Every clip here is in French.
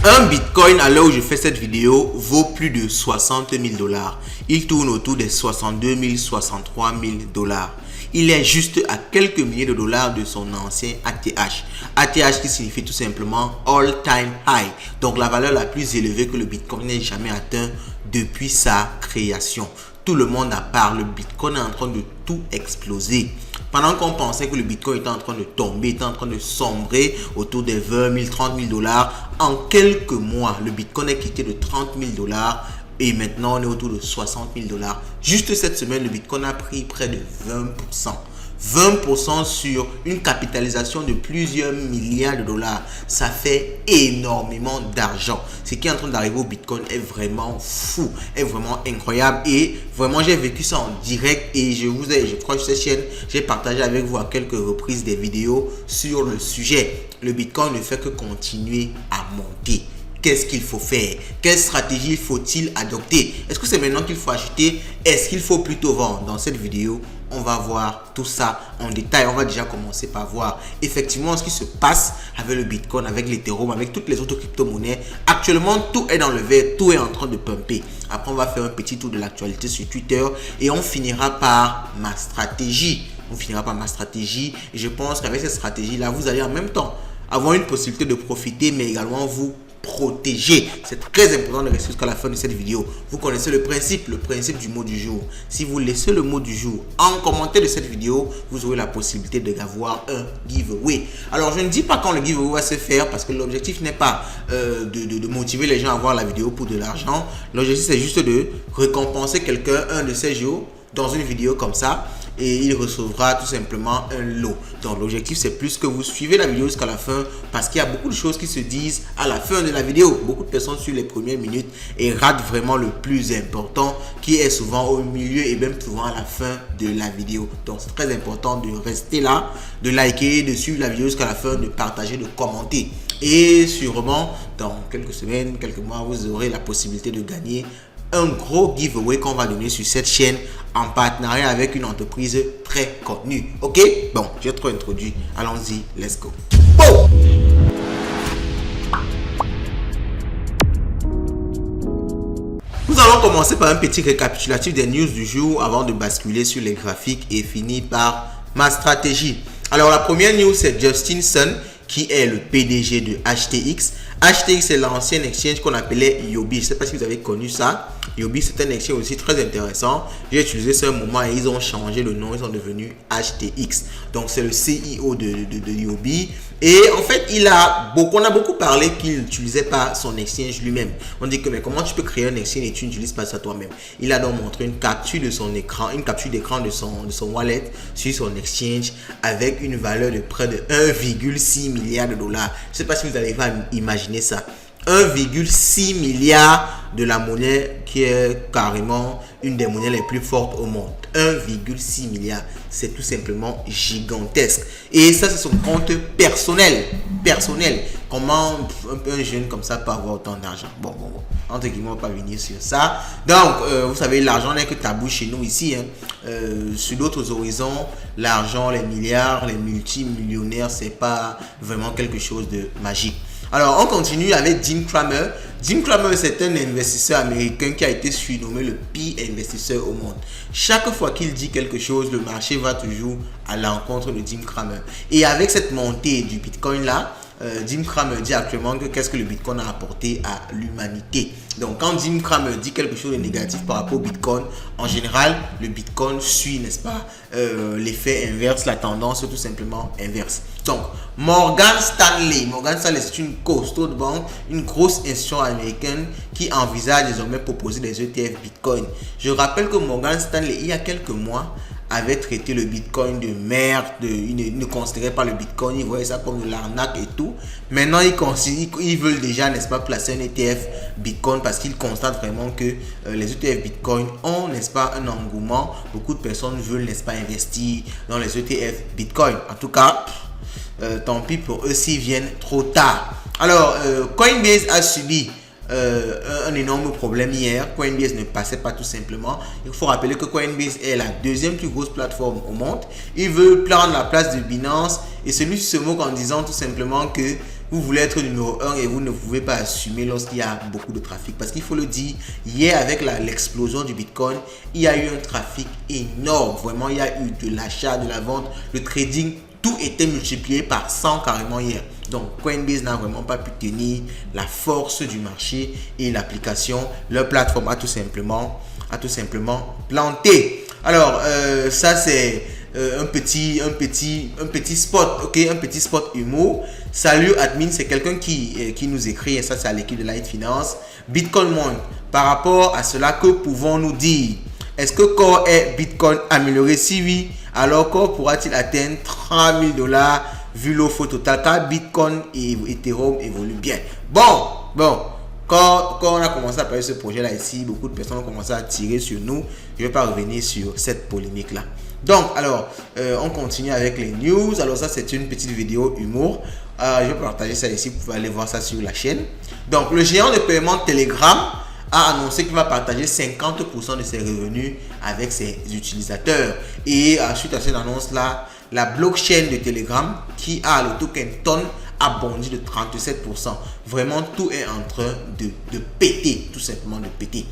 Un bitcoin à l'heure où je fais cette vidéo vaut plus de 60 000 $. Il tourne autour des 62 000, 63 000 $. Il est juste à quelques milliers de dollars de son ancien ATH. ATH qui signifie tout simplement All Time High. Donc la valeur la plus élevée que le bitcoin n'ait jamais atteint depuis sa création. Tout le monde à part le bitcoin est en train de tout exploser. Pendant qu'on pensait que le bitcoin était en train de tomber, était en train de sombrer autour des 20 000, 30 000 $, en quelques mois, le bitcoin est quitté de 30 000 $ et maintenant on est autour de 60 000 $. Juste cette semaine, le bitcoin a pris près de 20%. 20% sur une capitalisation de plusieurs milliards de dollars. Ça fait énormément d'argent. Ce qui est en train d'arriver au bitcoin est vraiment fou, est vraiment incroyable. Et vraiment, j'ai vécu ça en direct. Et je crois que sur cette chaîne, j'ai partagé avec vous à quelques reprises des vidéos sur le sujet. Le bitcoin ne fait que continuer à monter. Qu'est-ce qu'il faut faire? Quelle stratégie faut-il adopter? Est-ce que c'est maintenant qu'il faut acheter? Est-ce qu'il faut plutôt vendre? Dans cette vidéo, on va voir tout ça en détail. On va déjà commencer par voir effectivement ce qui se passe avec le Bitcoin, avec l'Ethereum, avec toutes les autres crypto-monnaies. Actuellement, tout est dans le vert, tout est en train de pumper. Après, on va faire un petit tour de l'actualité sur Twitter et on finira par ma stratégie. Et je pense qu'avec cette stratégie-là, vous allez en même temps avoir une possibilité de profiter, mais également vous protéger. C'est très important de rester jusqu'à la fin de cette vidéo. Vous connaissez le principe du mot du jour. Si vous laissez le mot du jour en commentaire de cette vidéo, vous aurez la possibilité d'avoir un giveaway. Alors, je ne dis pas quand le giveaway va se faire parce que l'objectif n'est pas de motiver les gens à voir la vidéo pour de l'argent. L'objectif, c'est juste de récompenser quelqu'un un de ces jours dans une vidéo comme ça. Et il recevra tout simplement un lot. Donc l'objectif, c'est plus que vous suivez la vidéo jusqu'à la fin parce qu'il y a beaucoup de choses qui se disent à la fin de la vidéo. Beaucoup de personnes suivent les premières minutes et ratent vraiment le plus important qui est souvent au milieu et même souvent à la fin de la vidéo. Donc c'est très important de rester là, de liker, de suivre la vidéo jusqu'à la fin, de partager, de commenter. Et sûrement dans quelques semaines, quelques mois, vous aurez la possibilité de gagner un gros giveaway qu'on va donner sur cette chaîne en partenariat avec une entreprise très connue. Ok? Bon, j'ai trop introduit. Allons-y, let's go. Bon! Nous allons commencer par un petit récapitulatif des news du jour avant de basculer sur les graphiques et finir par ma stratégie. Alors, la première news, c'est Justin Sun, qui est le PDG de HTX. HTX, c'est l'ancien exchange qu'on appelait Huobi. Je ne sais pas si vous avez connu ça. Huobi, c'est un exchange aussi très intéressant. J'ai utilisé ça un moment et ils ont changé le nom. Ils sont devenus HTX. Donc, c'est le CEO de Huobi. Et en fait, on a beaucoup parlé qu'il n'utilisait pas son exchange lui-même. On dit que mais comment tu peux créer un exchange et tu n'utilises pas ça toi-même? Il a donc montré une capture de son écran, une capture d'écran de son wallet sur son exchange avec une valeur de près de 1,6 milliard de dollars. Je ne sais pas si vous arrivez à imaginer ça. 1,6 milliard de la monnaie qui est carrément une des monnaies les plus fortes au monde. 1,6 milliard. C'est tout simplement gigantesque. Et ça, c'est son compte personnel. Comment un jeune comme ça peut avoir autant d'argent? Bon. Entre guillemets, on va pas venir sur ça. Donc, vous savez, l'argent n'est que tabou chez nous ici. Sur d'autres horizons, l'argent, les milliards, les multimillionnaires, c'est pas vraiment quelque chose de magique. Alors, on continue avec Jim Cramer. Jim Cramer, c'est un investisseur américain qui a été surnommé le pire investisseur au monde. Chaque fois qu'il dit quelque chose, le marché va toujours à l'encontre de Jim Cramer. Et avec cette montée du Bitcoin là, Jim Cramer dit actuellement que qu'est-ce que le Bitcoin a apporté à l'humanité. Donc quand Jim Cramer dit quelque chose de négatif par rapport au Bitcoin, en général, le Bitcoin suit, n'est-ce pas, l'effet inverse, la tendance tout simplement inverse. Donc Morgan Stanley, c'est une costaud de banque, une grosse institution américaine qui envisage désormais proposer des ETF Bitcoin. Je rappelle que Morgan Stanley, il y a quelques mois, avait traité le Bitcoin de merde, il ne considérait pas le Bitcoin, il voyait ça comme de l'arnaque et tout. Maintenant, ils veulent déjà, n'est-ce pas, placer un ETF Bitcoin parce qu'ils constatent vraiment que les ETF Bitcoin ont, n'est-ce pas, un engouement. Beaucoup de personnes veulent, n'est-ce pas, investir dans les ETF Bitcoin. En tout cas, tant pis pour eux s'ils viennent trop tard. Alors, Coinbase a subi un énorme problème hier. Coinbase ne passait pas tout simplement. Il faut rappeler que Coinbase est la deuxième plus grosse plateforme au monde. Il veut prendre la place de Binance et celui se moque en disant tout simplement que vous voulez être numéro 1 et vous ne pouvez pas assumer lorsqu'il y a beaucoup de trafic. Parce qu'il faut le dire, hier avec l'explosion du Bitcoin, il y a eu un trafic énorme. Vraiment, il y a eu de l'achat, de la vente, le trading, tout était multiplié par 100 carrément hier. Donc Coinbase n'a vraiment pas pu tenir la force du marché et l'application, leur plateforme a tout simplement planté. Alors ça c'est un petit spot, ok, un petit spot humour. Salut admin, c'est quelqu'un qui nous écrit, et ça c'est à l'équipe de Light Finance. Bitcoin monte. Par rapport à cela, que pouvons-nous dire? Est-ce que Core est Bitcoin amélioré? Si oui, alors Core pourra-t-il atteindre 30 000 $ vu l'offre totale, car Bitcoin et Ethereum évoluent bien? Bon. Quand on a commencé à parler de ce projet-là ici, beaucoup de personnes ont commencé à tirer sur nous. Je ne vais pas revenir sur cette polémique-là. Donc, alors, on continue avec les news. Alors, ça, c'est une petite vidéo humour. Je vais partager ça ici. Vous pouvez aller voir ça sur la chaîne. Donc, le géant de paiement Telegram a annoncé qu'il va partager 50% de ses revenus avec ses utilisateurs. Et suite à cette annonce-là, la blockchain de Telegram, qui a le token TON, a bondi de 37%. Vraiment, tout est en train de péter, tout simplement de péter.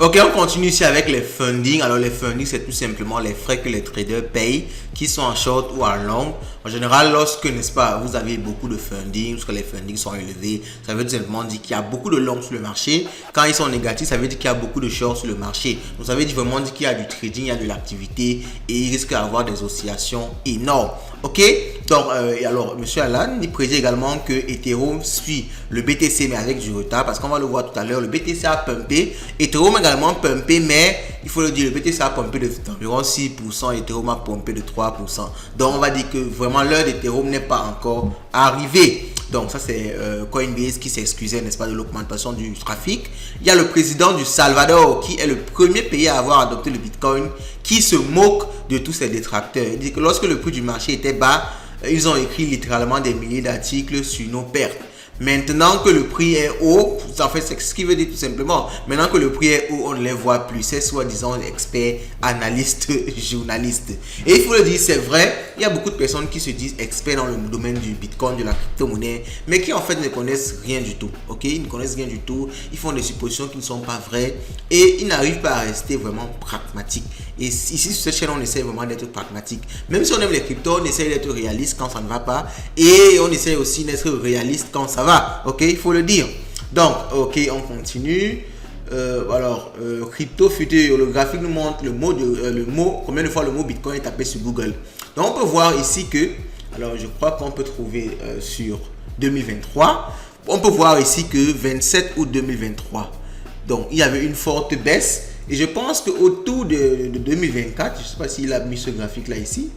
Ok, on continue ici avec les funding. Alors les funding, c'est tout simplement les frais que les traders payent, qui sont en short ou en long. En général, lorsque, n'est-ce pas, vous avez beaucoup de funding, lorsque les funding sont élevés, ça veut tout simplement dire qu'il y a beaucoup de longs sur le marché. Quand ils sont négatifs, ça veut dire qu'il y a beaucoup de short sur le marché. Donc ça veut dire vraiment qu'il y a du trading, il y a de l'activité et il risque d'avoir des oscillations énormes. Ok, donc alors monsieur Alan, il prédit également que Ethereum suit le BTC mais avec du retard, parce qu'on va le voir tout à l'heure, le BTC a pumpé, Ethereum également pumpé, mais il faut le dire, le BTC a pumpé d'environ 6%, Ethereum a pumpé de 3%. Donc on va dire que vraiment l'heure d'Ethereum n'est pas encore arrivée. Donc ça c'est Coinbase qui s'excusait, n'est-ce pas, de l'augmentation du trafic. Il y a le président du Salvador qui est le premier pays à avoir adopté le Bitcoin, qui se moque de tous ses détracteurs. Il dit que lorsque le prix du marché était bas, ils ont écrit littéralement des milliers d'articles sur nos pertes. Maintenant que le prix est haut, en fait c'est ce qui veut dire tout simplement, maintenant que le prix est haut, on ne les voit plus, c'est soi-disant experts, analystes, journalistes. Et il faut le dire, c'est vrai, il y a beaucoup de personnes qui se disent experts dans le domaine du Bitcoin, de la crypto-monnaie, mais qui en fait ne connaissent rien du tout, ok? Ils ne connaissent rien du tout, ils font des suppositions qui ne sont pas vraies et ils n'arrivent pas à rester vraiment pragmatiques. Et ici sur cette chaîne, on essaie vraiment d'être pragmatique. Même si on aime les cryptos, on essaie d'être réaliste quand ça ne va pas et on essaie aussi d'être réaliste quand ça va, ok, il faut le dire. Donc, ok, on continue. Crypto futur, le graphique nous montre combien de fois le mot Bitcoin est tapé sur Google. Donc, on peut voir ici que, alors je crois qu'on peut trouver sur 2023, on peut voir ici que 27 août 2023, donc il y avait une forte baisse. Et je pense qu'autour de 2024, je ne sais pas s'il a mis ce graphique là ici.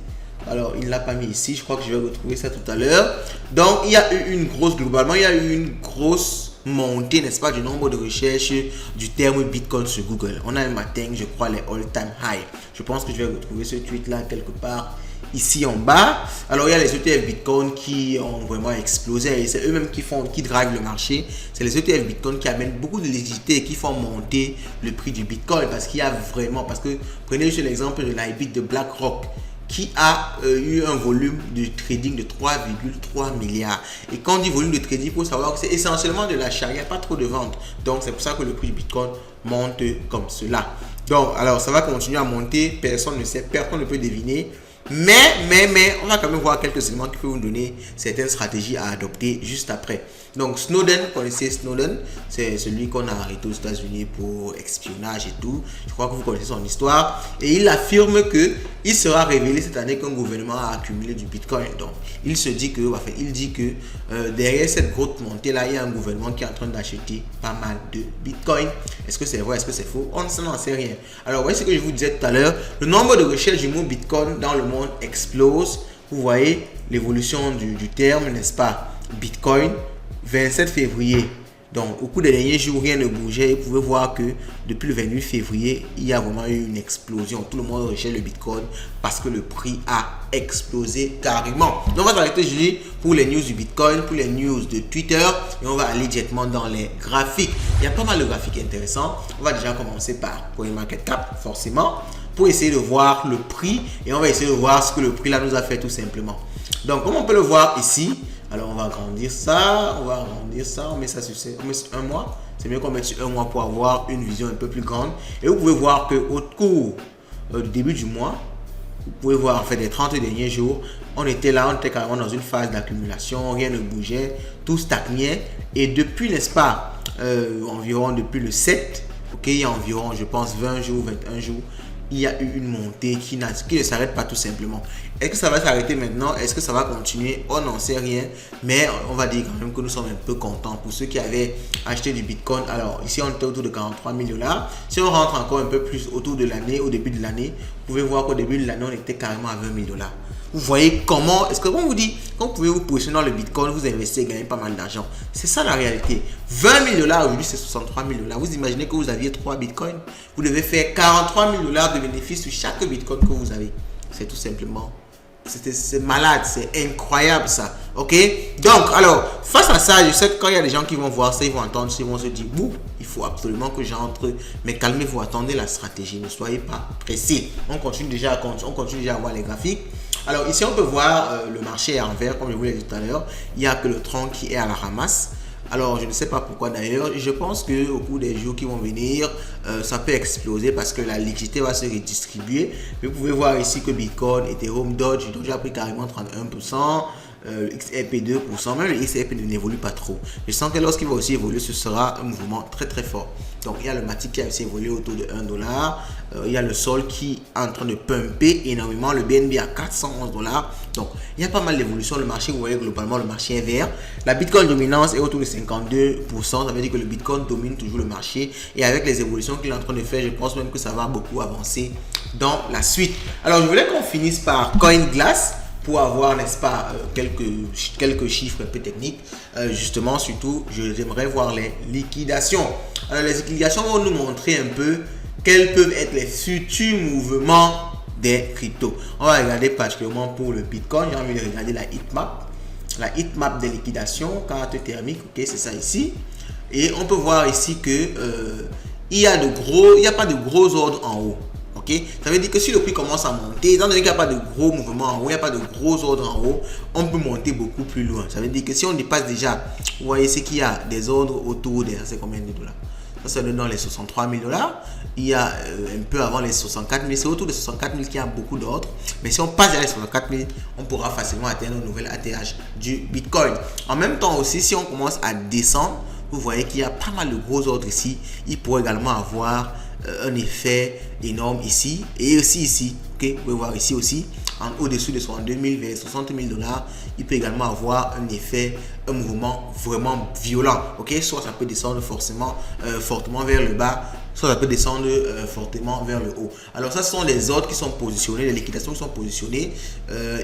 Alors, il ne l'a pas mis ici. Je crois que je vais retrouver ça tout à l'heure. Donc, il y a eu globalement, il y a eu une grosse montée, n'est-ce pas, du nombre de recherches du terme Bitcoin sur Google. On a un matin, je crois, les all-time high. Je pense que je vais retrouver ce tweet là quelque part ici en bas. Alors il y a les ETF Bitcoin qui ont vraiment explosé et c'est eux-mêmes qui drivent le marché. C'est les ETF Bitcoin qui amènent beaucoup de liquidité et qui font monter le prix du Bitcoin, parce qu'il y a vraiment, parce que prenez juste l'exemple de l'IBIT de BlackRock qui a eu un volume de trading de 3,3 milliards. Et quand on dit volume de trading, il faut savoir que c'est essentiellement de l'achat, il n'y a pas trop de ventes. Donc c'est pour ça que le prix du Bitcoin monte comme cela. Donc alors ça va continuer à monter, personne ne sait, personne ne peut deviner. Mais on va quand même voir quelques éléments qui peuvent vous donner certaines stratégies à adopter juste après. Donc Snowden, vous connaissez Snowden, c'est celui qu'on a arrêté aux États-Unis pour espionnage et tout. Je crois que vous connaissez son histoire. Et il affirme que il sera révélé cette année qu'un gouvernement a accumulé du Bitcoin. Donc il dit que derrière cette grosse montée là, il y a un gouvernement qui est en train d'acheter pas mal de Bitcoin. Est-ce que c'est vrai, est-ce que c'est faux? On n'en sait rien. Alors voyez ce que je vous disais tout à l'heure, le nombre de recherches du mot Bitcoin dans le monde explose. Vous voyez l'évolution du terme, n'est-ce pas? Bitcoin, 27 février. Donc, au cours des derniers jours, rien ne bougeait. Vous pouvez voir que depuis le 28 février, il y a vraiment eu une explosion. Tout le monde recherche le Bitcoin parce que le prix a explosé carrément. Donc, on va s'arrêter aujourd'hui pour les news du Bitcoin, pour les news de Twitter. Et on va aller directement dans les graphiques. Il y a pas mal de graphiques intéressants. On va déjà commencer par CoinMarketCap, forcément, pour essayer de voir le prix. Et on va essayer de voir ce que le prix là nous a fait tout simplement. Donc, comme on peut le voir ici, Alors on va agrandir ça, on met ça sur un mois. C'est mieux qu'on mette sur un mois pour avoir une vision un peu plus grande. Et vous pouvez voir qu'au cours du début du mois, vous pouvez voir en fait les 30 derniers jours, on était carrément dans une phase d'accumulation, rien ne bougeait, tout stagnait. Et depuis, n'est-ce pas, environ depuis le 7, ok, il y a environ, je pense, 20 jours, 21 jours, il y a eu une montée qui ne s'arrête pas tout simplement. Est-ce que ça va s'arrêter maintenant? Est-ce que ça va continuer? On n'en sait rien, mais on va dire quand même que nous sommes un peu contents. Pour ceux qui avaient acheté du Bitcoin, alors ici on était autour de 43 000 $. Si on rentre encore un peu plus autour de l'année, au début de l'année, vous pouvez voir qu'au début de l'année, on était carrément à 20 000 $. Vous voyez comment, est-ce que on vous dit, quand vous pouvez vous positionner dans le Bitcoin, vous investissez et gagner pas mal d'argent. C'est ça la réalité. 20 000 $ aujourd'hui, c'est 63 000 $. Vous imaginez que vous aviez 3 Bitcoins, vous devez faire 43 000 $ de bénéfices sur chaque Bitcoin que vous avez. C'est tout simplement, c'est malade, c'est incroyable ça. Ok? Donc, alors, face à ça, je sais que quand il y a des gens qui vont voir ça, ils vont entendre, ils vont se dire, bouh, il faut absolument que j'entre. Mais calmez-vous, attendez la stratégie, ne soyez pas pressés. On continue déjà à voir les graphiques. Alors ici, on peut voir le marché est en vert, comme je vous l'ai dit tout à l'heure. Il n'y a que le tronc qui est à la ramasse. Alors, je ne sais pas pourquoi d'ailleurs. Je pense qu'au cours des jours qui vont venir, ça peut exploser parce que la liquidité va se redistribuer. Vous pouvez voir ici que Bitcoin, Ethereum, Doge a pris carrément 31%. XRP 2%, même le XRP n'évolue pas trop. Je sens que lorsqu'il va aussi évoluer, ce sera un mouvement très très fort. Donc il y a le Matic qui a aussi évolué autour de 1 $. Il y a le Sol qui est en train de pumper énormément, le BNB à 411 $. Donc il y a pas mal d'évolution. Le marché, vous voyez globalement, le marché est vert. La Bitcoin dominance est autour de 52%. Ça veut dire que le Bitcoin domine toujours le marché. Et avec les évolutions qu'il est en train de faire, je pense même que ça va beaucoup avancer dans la suite. Alors je voulais qu'on finisse par CoinGlass, pour avoir, n'est-ce pas, quelques chiffres un peu techniques. Justement, surtout, j'aimerais voir les liquidations. Alors, les liquidations vont nous montrer un peu quels peuvent être les futurs mouvements des cryptos. On va regarder particulièrement pour le Bitcoin. J'ai envie de regarder la heatmap. La heatmap des liquidations, carte thermique, ok, c'est ça ici. Et on peut voir ici que il n'y a pas de gros ordres en haut. Okay? Ça veut dire que si le prix commence à monter, étant donné qu'il n'y a pas de gros mouvements en haut, il n'y a pas de gros ordres en haut, on peut monter beaucoup plus loin. Ça veut dire que si on dépasse déjà, vous voyez ce qu'il y a des ordres autour de, c'est combien de dollars? Ça c'est dans les 63 000 $. Il y a un peu avant les 64 000, c'est autour de 64 000 qu'il y a beaucoup d'ordres. Mais si on passe à les 64 000, on pourra facilement atteindre un nouvel ATH du Bitcoin. En même temps aussi, si on commence à descendre, vous voyez qu'il y a pas mal de gros ordres ici. Il pourrait également avoir un effet énorme ici et aussi ici. Ok, vous pouvez voir ici aussi au-dessus de 62 000 vers 60 000 $. Il peut également avoir un effet, un mouvement vraiment violent. Ok, soit ça peut descendre fortement vers le bas, soit ça peut descendre fortement vers le haut. Alors ça, ce sont les ordres qui sont positionnés, les liquidations qui sont positionnées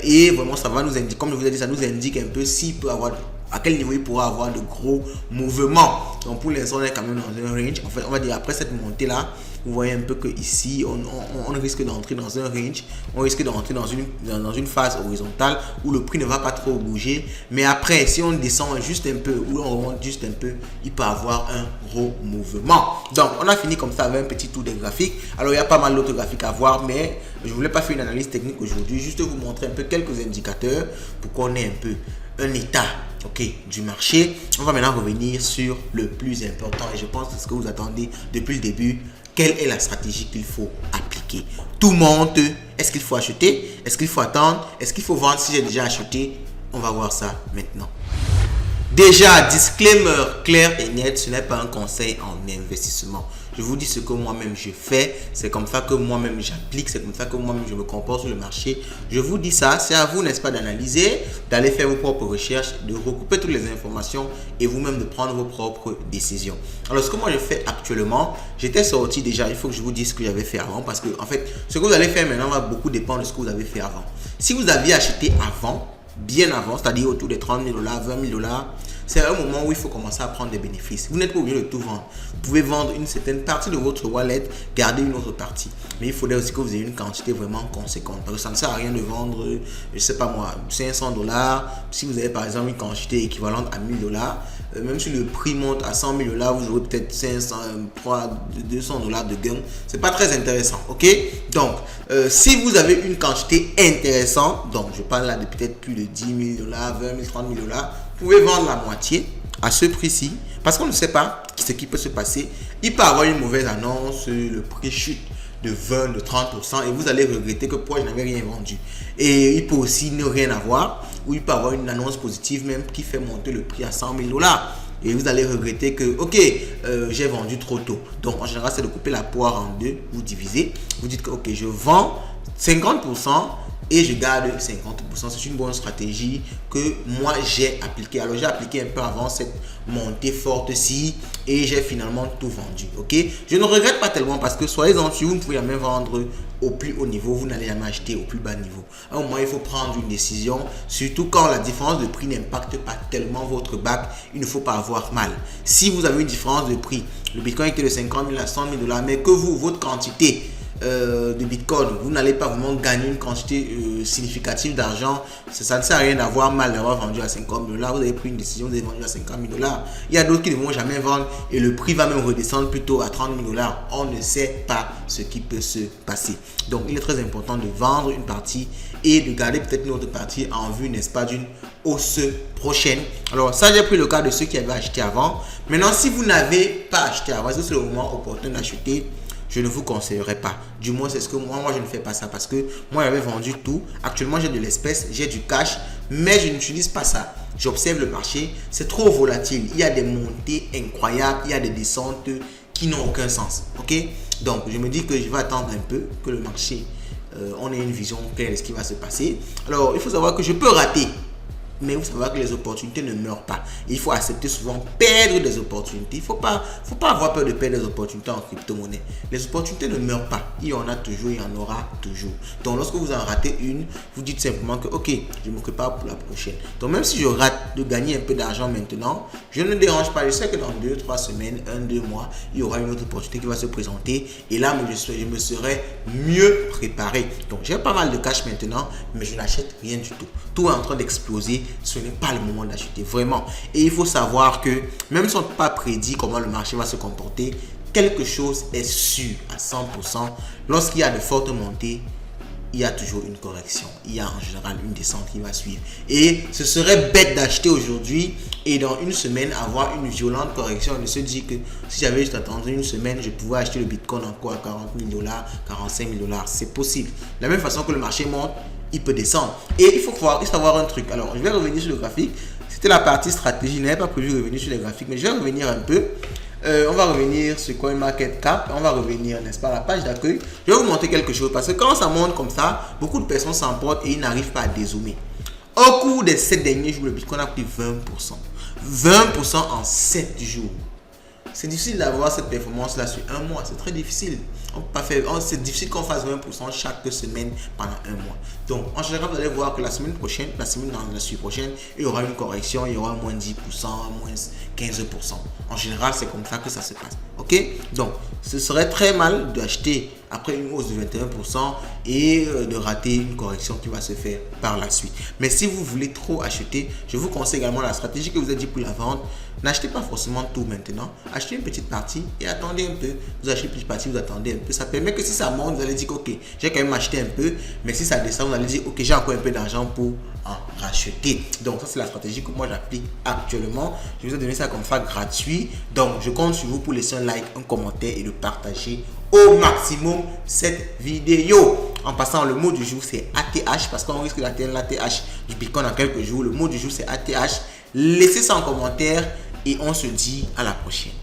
et vraiment ça va nous indiquer, comme je vous ai dit, ça nous indique un peu s'il peut avoir, à quel niveau il pourra avoir de gros mouvements. Donc pour l'instant, on est quand même dans un range. En fait, on va dire après cette montée là, vous voyez un peu que ici, on risque d'entrer dans un range, on risque d'entrer dans une phase horizontale où le prix ne va pas trop bouger. Mais après, si on descend juste un peu ou on remonte juste un peu, il peut avoir un gros mouvement. Donc, on a fini comme ça avec un petit tour des graphiques. Alors, il y a pas mal d'autres graphiques à voir, mais je ne voulais pas faire une analyse technique aujourd'hui, juste vous montrer un peu quelques indicateurs pour qu'on ait un peu un état du marché. On va maintenant revenir sur le plus important et je pense que ce que vous attendez depuis le début. Quelle est la stratégie qu'il faut appliquer? Tout monte. Est-ce qu'il faut acheter? Est-ce qu'il faut attendre? Est-ce qu'il faut vendre si j'ai déjà acheté? On va voir ça maintenant. Déjà, disclaimer clair et net, ce n'est pas un conseil en investissement. Je vous dis ce que moi-même je fais, c'est comme ça que moi-même j'applique, c'est comme ça que moi-même je me comporte sur le marché. Je vous dis ça, c'est à vous, n'est-ce pas, d'analyser, d'aller faire vos propres recherches, de recouper toutes les informations et vous-même de prendre vos propres décisions. Alors, ce que moi je fais actuellement, j'étais sorti déjà, il faut que je vous dise ce que j'avais fait avant parce que, en fait, ce que vous allez faire maintenant va beaucoup dépendre de ce que vous avez fait avant. Si vous aviez acheté avant, bien avant, c'est-à-dire autour des 30 000 $, 20 000 $, c'est un moment où il faut commencer à prendre des bénéfices. Vous n'êtes pas obligé de tout vendre. Vous pouvez vendre une certaine partie de votre wallet, garder une autre partie. Mais il faudrait aussi que vous ayez une quantité vraiment conséquente. Parce que ça ne sert à rien de vendre, je ne sais pas moi, 500 $. Si vous avez par exemple une quantité équivalente à 1000 $, même si le prix monte à 100 000 $, vous aurez peut-être 500, 200 $ de gain. C'est pas très intéressant, ok? Donc, si vous avez une quantité intéressante, donc je parle là de peut-être plus de 10 000 $, 20 000, 30 000 $, vous pouvez vendre la moitié à ce prix-ci, parce qu'on ne sait pas ce qui peut se passer. Il peut y avoir une mauvaise annonce, le prix chute de 20, de 30% et vous allez regretter que pourquoi je n'avais rien vendu. Et il peut aussi ne rien avoir, ou il peut y avoir une annonce positive même qui fait monter le prix à 100 000 $. Et vous allez regretter que, ok, j'ai vendu trop tôt. Donc en général, c'est de couper la poire en deux, vous divisez. Vous dites que, ok, je vends 50% et je garde 50%. C'est une bonne stratégie que moi j'ai appliquée. Alors j'ai appliqué un peu avant cette montée forte-ci et j'ai finalement tout vendu. Ok, je ne regrette pas tellement parce que soyez-en sûrs, vous ne pouvez jamais vendre au plus haut niveau, vous n'allez jamais acheter au plus bas niveau. À un moment, il faut prendre une décision, surtout quand la différence de prix n'impacte pas tellement votre bac. Il ne faut pas avoir mal. Si vous avez une différence de prix, le Bitcoin était de 50 000 à 100 000 $, mais que votre quantité de Bitcoin, vous n'allez pas vraiment gagner une quantité significative d'argent, ça ne sert à rien d'avoir mal d'avoir vendu à 50 000 $. Vous avez pris une décision, vous avez vendu à 50 000 $. Il y a d'autres qui ne vont jamais vendre et le prix va même redescendre plutôt à 30 000 $. On ne sait pas ce qui peut se passer. Donc il est très important de vendre une partie et de garder peut-être une autre partie en vue, n'est-ce pas, d'une hausse prochaine. Alors ça, j'ai pris le cas de ceux qui avaient acheté avant. Maintenant, si vous n'avez pas acheté avant, est-ce que c'est le moment opportun d'acheter? Je ne vous conseillerais pas. Du moins, c'est ce que moi je ne fais pas ça parce que moi, j'avais vendu tout. Actuellement, j'ai de l'espèce, j'ai du cash, mais je n'utilise pas ça. J'observe le marché, c'est trop volatile. Il y a des montées incroyables, il y a des descentes qui n'ont aucun sens. Ok? Donc, je me dis que je vais attendre un peu que le marché, on ait une vision claire de ce qui va se passer. Alors, il faut savoir que je peux rater. Mais vous savez que les opportunités ne meurent pas. Il faut accepter souvent perdre des opportunités. Il ne faut pas avoir peur de perdre des opportunités en crypto-monnaie. Les opportunités ne meurent pas. Il y en a toujours, il y en aura toujours. Donc lorsque vous en ratez une, vous dites simplement que ok, je me prépare pour la prochaine. Donc même si je rate de gagner un peu d'argent maintenant, je ne dérange pas. Je sais que dans 2-3 semaines, 1-2 mois, il y aura une autre opportunité qui va se présenter. Et là, je me serai mieux préparé. Donc j'ai pas mal de cash maintenant, mais je n'achète rien du tout. Tout est en train d'exploser. Ce n'est pas le moment d'acheter, vraiment. Et il faut savoir que même si on ne peut pas prédire comment le marché va se comporter, quelque chose est sûr à 100%. Lorsqu'il y a de fortes montées, il y a toujours une correction. Il y a en général une descente qui va suivre. Et ce serait bête d'acheter aujourd'hui et dans une semaine avoir une violente correction. On se dit que si j'avais juste attendu une semaine, je pouvais acheter le Bitcoin encore à 40 000 $, 45 000 $. C'est possible. De la même façon que le marché monte, il peut descendre. Et il faut savoir un truc. Alors, je vais revenir sur le graphique. C'était la partie stratégie. Je n'avais pas prévu de revenir sur les graphiques, mais je vais revenir un peu. On va revenir sur CoinMarketCap. On va revenir, n'est-ce pas, à la page d'accueil. Je vais vous montrer quelque chose. Parce que quand ça monte comme ça, beaucoup de personnes s'emportent et ils n'arrivent pas à dézoomer. Au cours des 7 derniers jours, le Bitcoin a pris 20%. 20% en 7 jours. C'est difficile d'avoir cette performance-là sur un mois. C'est très difficile. C'est difficile qu'on fasse 20% chaque semaine pendant un mois. Donc, en général, vous allez voir que la semaine prochaine, la suite prochaine, il y aura une correction, il y aura moins 10%, moins 15%. En général, c'est comme ça que ça se passe. Ok? Donc, ce serait très mal d'acheter après une hausse de 21% et de rater une correction qui va se faire par la suite. Mais si vous voulez trop acheter, je vous conseille également la stratégie que vous avez dit pour la vente. N'achetez pas forcément tout maintenant. Achetez une petite partie et attendez un peu. Vous achetez une petite partie, vous attendez un peu. Ça permet que si ça monte, vous allez dire ok, j'ai quand même acheté un peu. Mais si ça descend, vous allez dire ok, j'ai encore un peu d'argent pour en racheter. Donc ça, c'est la stratégie que moi j'applique actuellement. Je vous ai donné ça comme ça gratuit. Donc je compte sur vous pour laisser un like, un commentaire et de partager au maximum cette vidéo. En passant, le mot du jour c'est ATH parce qu'on risque d'atteindre l'ATH du Bitcoin dans quelques jours. Le mot du jour c'est ATH. Laissez ça en commentaire et on se dit à la prochaine.